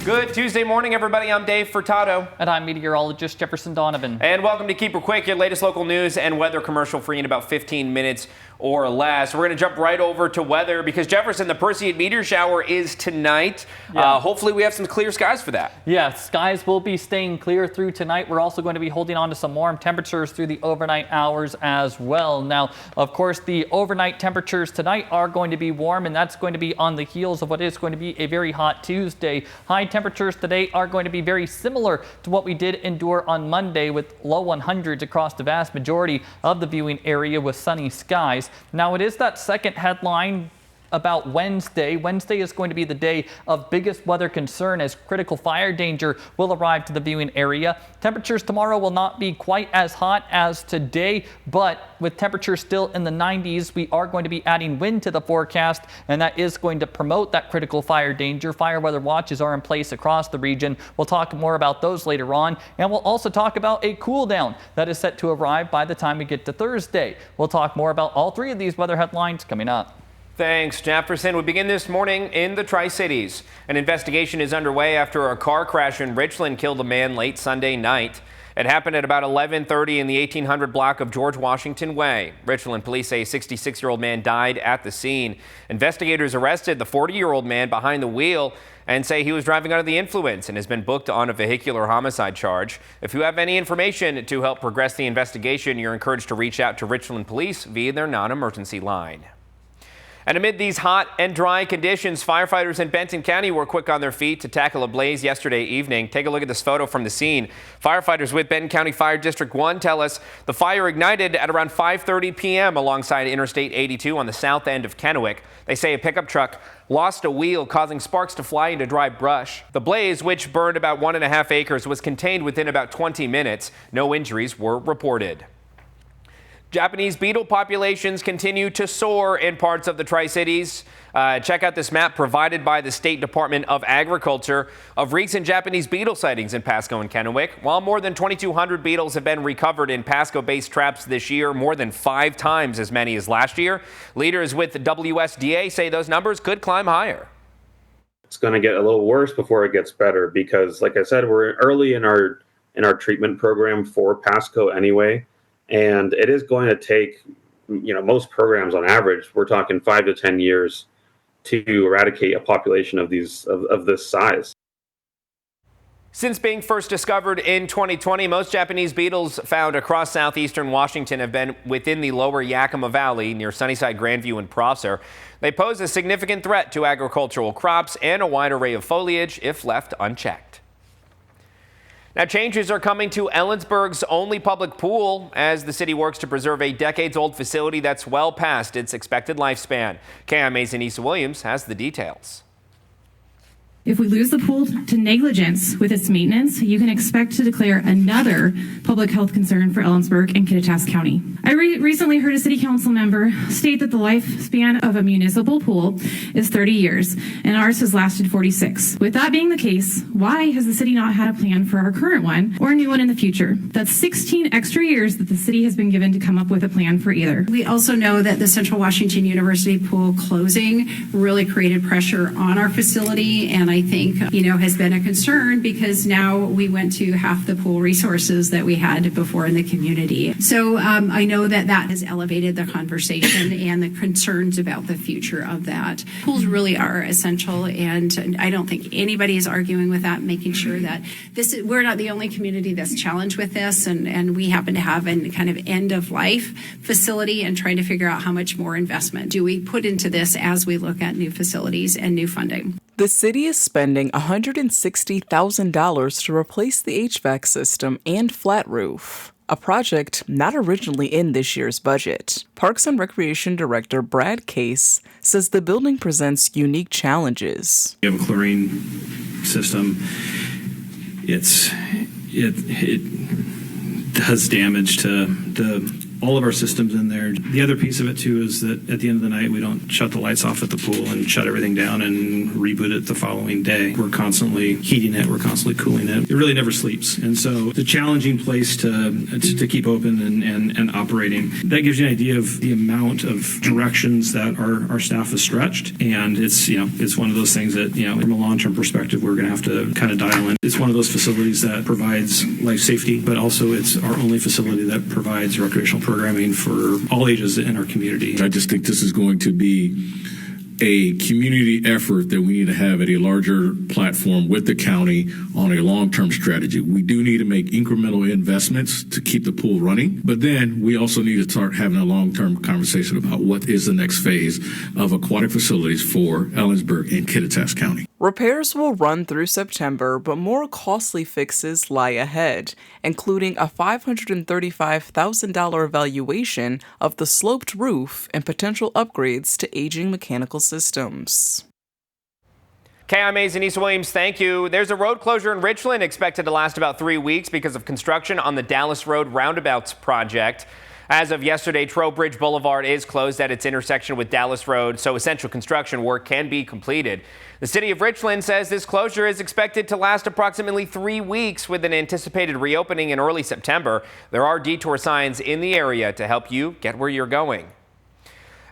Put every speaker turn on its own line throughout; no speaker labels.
Good Tuesday morning, everybody. I'm Dave Furtado.
And I'm meteorologist Jefferson Donovan.
And welcome to Keep Her Quick, your latest local news and weather commercial free in about 15 minutes or less. We're going to jump right over to weather because, Jefferson, the Perseid Meteor Shower is tonight.
Yeah.
Hopefully we have some clear skies for that.
Yeah, skies will be staying clear through tonight. We're also going to be holding on to some warm temperatures through the overnight hours as well. Now, of course, the overnight temperatures tonight are going to be warm, and that's going to be on the heels of what is going to be a very hot Tuesday. High temperatures today are going to be very similar to what we did endure on Monday, with low 100s across the vast majority of the viewing area with sunny skies. Now, it is that second headline about Wednesday. Wednesday is going to be the day of biggest weather concern as critical fire danger will arrive to the viewing area. Temperatures tomorrow will not be quite as hot as today, but with temperatures still in the 90s, we are going to be adding wind to the forecast, and that is going to promote that critical fire danger. Fire weather watches are in place across the region. We'll talk more about those later on, and we'll also talk about a cool down that is set to arrive by the time we get to Thursday. We'll talk more about all three of these weather headlines coming up.
Thanks, Jefferson. We begin this morning in the Tri-Cities. An investigation is underway after a car crash in Richland killed a man late Sunday night. It happened at about 11:30 in the 1800 block of George Washington Way. Richland police say a 66-year-old man died at the scene. Investigators arrested the 40-year-old man behind the wheel and say he was driving under the influence and has been booked on a vehicular homicide charge. If you have any information to help progress the investigation, you're encouraged to reach out to Richland police via their non-emergency line. And amid these hot and dry conditions, firefighters in Benton County were quick on their feet to tackle a blaze yesterday evening. Take a look at this photo from the scene. Firefighters with Benton County Fire District 1 tell us the fire ignited at around 5:30 p.m. alongside Interstate 82 on the south end of Kennewick. They say a pickup truck lost a wheel, causing sparks to fly into dry brush. The blaze, which burned about 1.5 acres, was contained within about 20 minutes. No injuries were reported. Japanese beetle populations continue to soar in parts of the Tri-Cities. Check out this map provided by the State Department of Agriculture of recent Japanese beetle sightings in Pasco and Kennewick. While more than 2,200 beetles have been recovered in Pasco-based traps this year, more than 5 times as many as last year, leaders with the WSDA say those numbers could climb higher.
It's going to get a little worse before it gets better because, like I said, we're early in our treatment program for Pasco anyway. And it is going to take, most programs on average, we're talking 5 to 10 years to eradicate a population of this size.
Since being first discovered in 2020, most Japanese beetles found across southeastern Washington have been within the lower Yakima Valley near Sunnyside, Grandview, and Prosser. They pose a significant threat to agricultural crops and a wide array of foliage if left unchecked. Now, changes are coming to Ellensburg's only public pool as the city works to preserve a decades-old facility that's well past its expected lifespan. KMA's Anissa Williams has the details.
If we lose the pool to negligence with its maintenance, you can expect to declare another public health concern for Ellensburg and Kittitas County. I recently heard a city council member state that the lifespan of a municipal pool is 30 years, and ours has lasted 46. With that being the case, why has the city not had a plan for our current one or a new one in the future? That's 16 extra years that the city has been given to come up with a plan for either.
We also know that the Central Washington University pool closing really created pressure on our facility, and I think, has been a concern because now we went to half the pool resources that we had before in the community. So I know that has elevated the conversation and the concerns about the future of that. Pools really are essential, and I don't think anybody is arguing with that, making sure that we're not the only community that's challenged with this, and we happen to have a kind of end of life facility and trying to figure out how much more investment do we put into this as we look at new facilities and new funding.
The city is spending $160,000 to replace the HVAC system and flat roof, a project not originally in this year's budget. Parks and Recreation Director Brad Case says the building presents unique challenges.
We have a chlorine system. It does damage to the all of our systems in there. The other piece of it too is that at the end of the night, we don't shut the lights off at the pool and shut everything down and reboot it the following day. We're constantly heating it. We're constantly cooling it. It really never sleeps. And so it's a challenging place to keep open and operating. That gives you an idea of the amount of directions that our staff has stretched. And it's one of those things that, from a long-term perspective, we're going to have to kind of dial in. It's one of those facilities that provides life safety, but also it's our only facility that provides recreational programming for all ages in our community.
I just think this is going to be a community effort that we need to have at a larger platform with the county on a long-term strategy. We do need to make incremental investments to keep the pool running, but then we also need to start having a long-term conversation about what is the next phase of aquatic facilities for Ellensburg and Kittitas County.
Repairs will run through September, but more costly fixes lie ahead, including a $535,000 evaluation of the sloped roof and potential upgrades to aging mechanical systems.
KIMA's Anissa Williams, thank you. There's a road closure in Richland expected to last about 3 weeks because of construction on the Dallas Road Roundabouts project. As of yesterday, Trowbridge Boulevard is closed at its intersection with Dallas Road, so essential construction work can be completed. The city of Richland says this closure is expected to last approximately 3 weeks with an anticipated reopening in early September. There are detour signs in the area to help you get where you're going.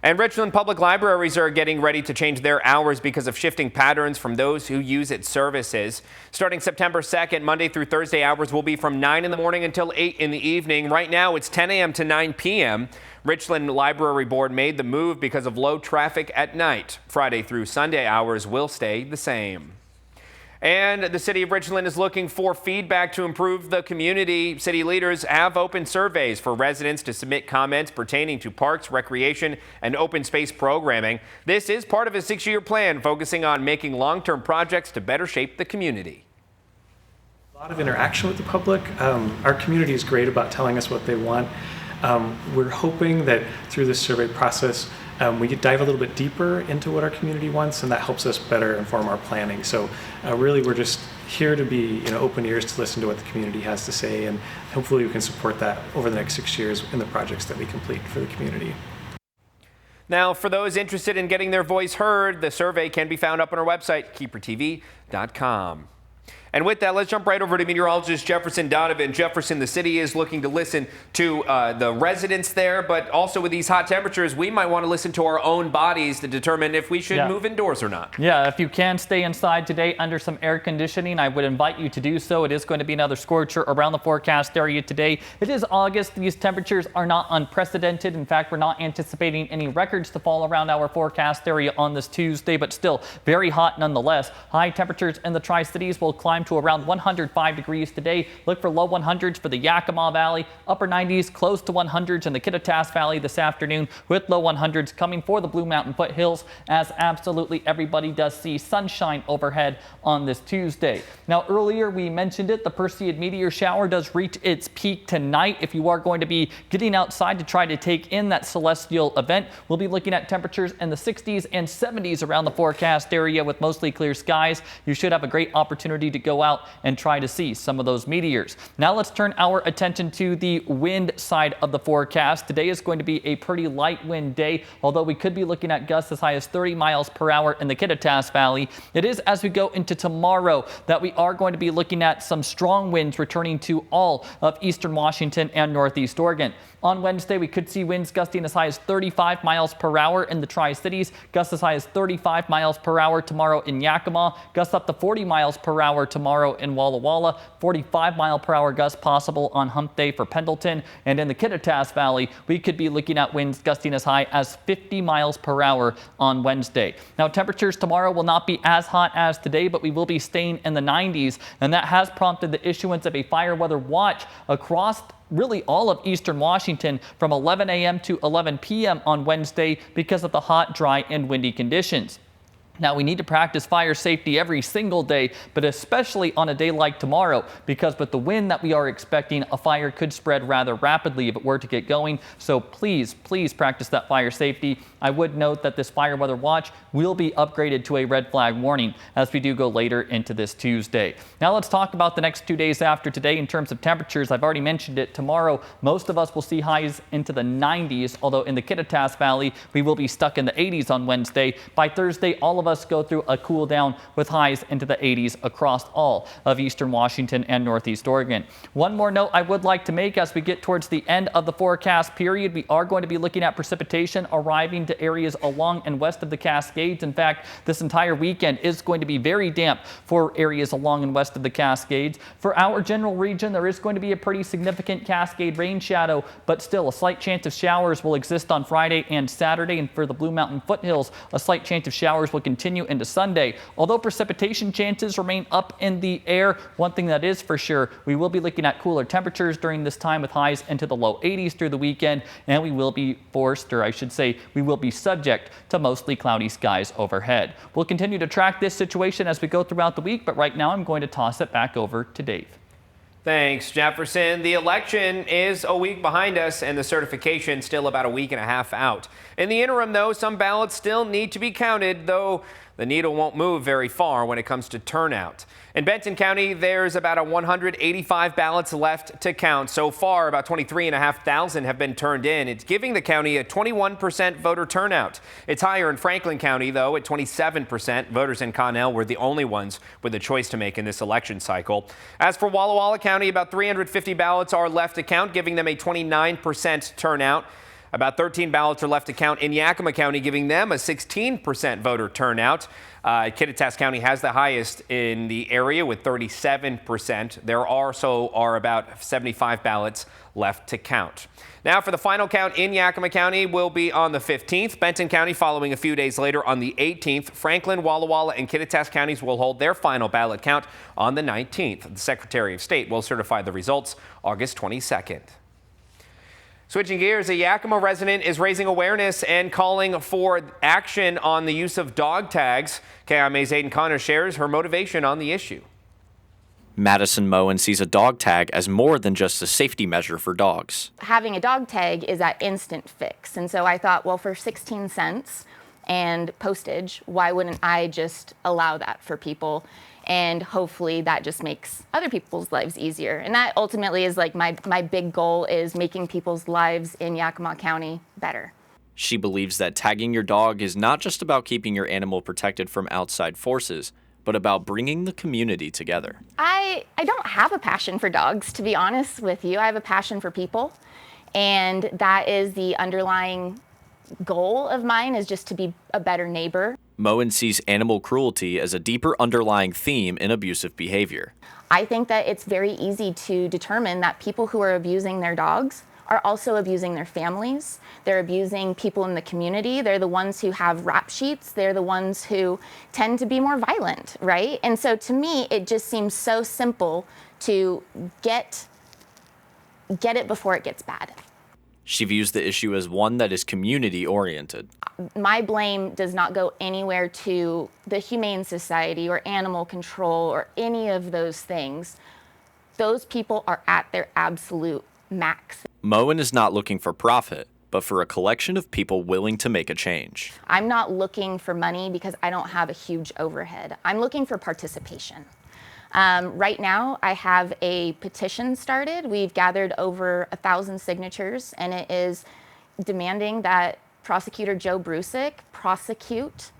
And Richland public libraries are getting ready to change their hours because of shifting patterns from those who use its services. Starting September 2nd, Monday through Thursday, hours will be from 9 in the morning until 8 in the evening. Right now, it's 10 a.m. to 9 p.m. Richland Library Board made the move because of low traffic at night. Friday through Sunday hours will stay the same. And the city of Richland is looking for feedback to improve the community. City leaders have opened surveys for residents to submit comments pertaining to parks, recreation, and open space programming. This is part of a 6-year plan focusing on making long-term projects to better shape the community.
A lot of interaction with the public. Our community is great about telling us what they want. We're hoping that through this survey process, we could dive a little bit deeper into what our community wants, and that helps us better inform our planning. So really, we're just here to be open ears to listen to what the community has to say, and hopefully we can support that over the next 6 years in the projects that we complete for the community.
Now, for those interested in getting their voice heard, the survey can be found up on our website, KEPRtv.com. And with that, let's jump right over to meteorologist Jefferson Donovan. Jefferson, the city is looking to listen to the residents there, but also with these hot temperatures, we might want to listen to our own bodies to determine if we should move indoors or not.
Yeah, if you can stay inside today under some air conditioning, I would invite you to do so. It is going to be another scorcher around the forecast area today. It is August. These temperatures are not unprecedented. In fact, we're not anticipating any records to fall around our forecast area on this Tuesday, but still very hot nonetheless. High temperatures in the Tri-Cities will climb to around 105 degrees today. Look for low 100s for the Yakima Valley, upper 90s, close to 100s in the Kittitas Valley this afternoon, with low 100s coming for the Blue Mountain foothills, as absolutely everybody does see sunshine overhead on this Tuesday. Now, earlier we mentioned it, the Perseid Meteor Shower does reach its peak tonight. If you are going to be getting outside to try to take in that celestial event, we'll be looking at temperatures in the 60s and 70s around the forecast area with mostly clear skies. You should have a great opportunity to go out and try to see some of those meteors. Now let's turn our attention to the wind side of the forecast. Today is going to be a pretty light wind day, although we could be looking at gusts as high as 30 miles per hour in the Kittitas Valley. It is as we go into tomorrow that we are going to be looking at some strong winds returning to all of eastern Washington and northeast Oregon. On Wednesday, we could see winds gusting as high as 35 miles per hour in the Tri-Cities, gusts as high as 35 miles per hour tomorrow in Yakima, gusts up to 40 miles per hour tomorrow in Walla Walla, 45 mile per hour gusts possible on Hump Day for Pendleton, and in the Kittitas Valley, we could be looking at winds gusting as high as 50 miles per hour on Wednesday. Now, temperatures tomorrow will not be as hot as today, but we will be staying in the 90s, and that has prompted the issuance of a fire weather watch across really all of eastern Washington from 11 a.m. to 11 p.m. on Wednesday because of the hot, dry, and windy conditions. Now, we need to practice fire safety every single day, but especially on a day like tomorrow, because with the wind that we are expecting, a fire could spread rather rapidly if it were to get going. So please practice that fire safety. I would note that this fire weather watch will be upgraded to a red flag warning as we do go later into this Tuesday. Now let's talk about the next 2 days after today in terms of temperatures. I've already mentioned it. Tomorrow, most of us will see highs into the 90s, although in the Kittitas Valley, we will be stuck in the 80s on Wednesday. By Thursday, all of us go through a cool down with highs into the 80s across all of eastern Washington and northeast Oregon. One more note I would like to make as we get towards the end of the forecast period, we are going to be looking at precipitation arriving to areas along and west of the Cascades. In fact, this entire weekend is going to be very damp for areas along and west of the Cascades. For our general region, there is going to be a pretty significant Cascade rain shadow, but still a slight chance of showers will exist on Friday and Saturday. And for the Blue Mountain foothills, a slight chance of showers will continue into Sunday. Although precipitation chances remain up in the air, one thing that is for sure, we will be looking at cooler temperatures during this time with highs into the low 80s through the weekend, and we will be forced, or I should say, we will be subject to mostly cloudy skies overhead. We'll continue to track this situation as we go throughout the week, but right now I'm going to toss it back over to Dave.
Thanks, Jefferson. The election is a week behind us and the certification still about a week and a half out. In the interim, though, some ballots still need to be counted, though the needle won't move very far when it comes to turnout. In Benton County, there's about 185 ballots left to count. So far, about 23,500 have been turned in. It's giving the county a 21% voter turnout. It's higher in Franklin County, though, at 27%. Voters in Connell were the only ones with a choice to make in this election cycle. As for Walla Walla County, about 350 ballots are left to count, giving them a 29% turnout. About 13 ballots are left to count in Yakima County, giving them a 16% voter turnout. Kittitas County has the highest in the area with 37%. There also are about 75 ballots left to count. Now for the final count in Yakima County will be on the 15th. Benton County following a few days later on the 18th. Franklin, Walla Walla, and Kittitas counties will hold their final ballot count on the 19th. The Secretary of State will certify the results August 22nd. Switching gears, a Yakima resident is raising awareness and calling for action on the use of dog tags. KIMA's Aiden Connor shares her motivation on the issue.
Madison Moen sees a dog tag as more than just a safety measure for dogs.
Having a dog tag is that instant fix. And so I thought, well, for 16 cents and postage, why wouldn't I just allow that for people? And hopefully that just makes other people's lives easier. And that ultimately is like my big goal, is making people's lives in Yakima County better.
She believes that tagging your dog is not just about keeping your animal protected from outside forces, but about bringing the community together.
I don't have a passion for dogs, to be honest with you. I have a passion for people. And that is the underlying goal of mine, is just to be a better neighbor.
Moen sees animal cruelty as a deeper underlying theme in abusive behavior.
I think that it's very easy to determine that people who are abusing their dogs are also abusing their families. They're abusing people in the community. They're the ones who have rap sheets. They're the ones who tend to be more violent, right? And so to me, it just seems so simple to get it before it gets bad.
She views the issue as one that is community-oriented.
My blame does not go anywhere to the Humane Society or animal control or any of those things. Those people are at their absolute max.
Moen is not looking for profit, but for a collection of people willing to make a change.
I'm not looking for money because I don't have a huge overhead. I'm looking for participation. Right now, I have a petition started. We've gathered over 1,000 signatures, and it is demanding that Prosecutor Joe Brusick prosecute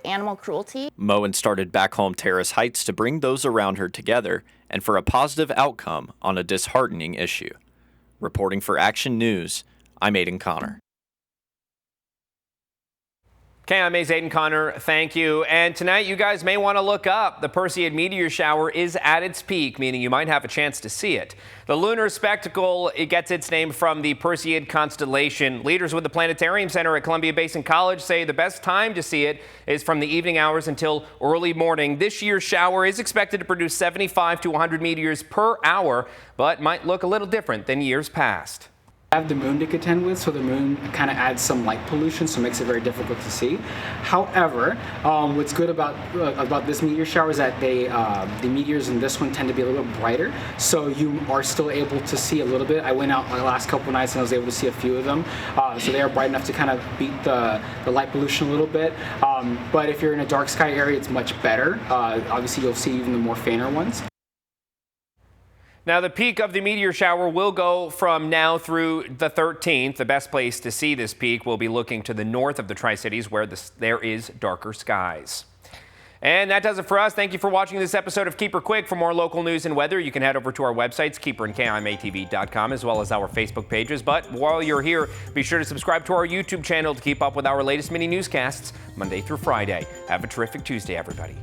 animal cruelty.
Moen started back home Terrace Heights to bring those around her together and for a positive outcome on a disheartening issue. Reporting for Action News, I'm Aiden Connor.
KIMA's Aiden Connor, thank you. And tonight you guys may want to look up. The Perseid Meteor Shower is at its peak, meaning you might have a chance to see it. The lunar spectacle, it gets its name from the Perseid constellation. Leaders with the Planetarium Center at Columbia Basin College say the best time to see it is from the evening hours until early morning. This year's shower is expected to produce 75 to 100 meteors per hour, but might look a little different than years past.
have the moon to contend with, so the moon kind of adds some light pollution, so it makes it very difficult to see. However, what's good about this meteor shower is that the meteors in this one tend to be a little bit brighter, so you are still able to see a little bit. I went out my last couple nights and I was able to see a few of them, so they are bright enough to kind of beat the light pollution a little bit. But if you're in a dark sky area, it's much better. Obviously, you'll see even the more fainter ones.
Now, the peak of the meteor shower will go from now through the 13th. The best place to see this peak will be looking to the north of the Tri-Cities, where there is darker skies. And that does it for us. Thank you for watching this episode of Keeper Quick. For more local news and weather, you can head over to our websites, keeperandkimatv.com, as well as our Facebook pages. But while you're here, be sure to subscribe to our YouTube channel to keep up with our latest mini newscasts Monday through Friday. Have a terrific Tuesday, everybody.